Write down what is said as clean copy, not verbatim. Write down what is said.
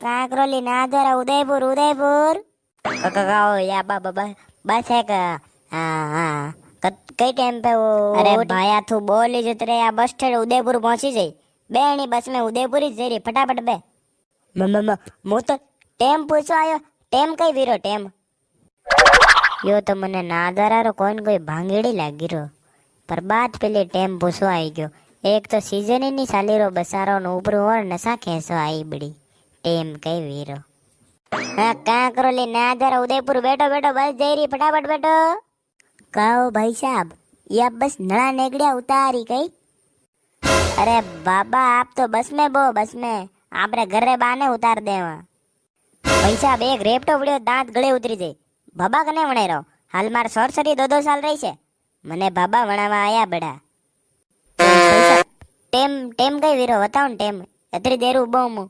કાંકરોલી નાદરા ઉદયપુર ઉદયપુર કાકા યા બાબા બસ એક હા હા કઈ ટાઈમ पे वो अरे भाया तू बोली जो तेरे यहाँ बस स्टैंड उदयपुर पहुंची जाई बेनी बस में उदयपुर ही जई रही फटाफट बे मो तो टेम पूछो आयो टेम कई वीरो टेम यो तो मने नादरारो कोई कोई भांगेड़ी लागी रो पर बात पेले टेम पूछो आई गयो एक तो सीजन ही नहीं चाली रो बसारो न ऊपर और नशा कैसो आई बड़ी टेम कई वीरो हाँ कांकरोली नादरा उदयपुर बैठो बैठो बस जई रही फटाफट बैठो कहो भाई साहब ये अब बस नड़ा नेगड़िया उतारी कई अरे बाबा आप तो बस में बो बस में आपरे घरे बाने उतार देवा भाई साहब एक रेपटो पड़ियो दांत गळे उतरी जाए बाबा कने वणे रहो हाल मार सोरसरी 2-2 साल रही छे मने बाबा वणावा आया बड़ा पैसा टेम टेम कई वीरो बताओ टेम अतरी देर उबो मु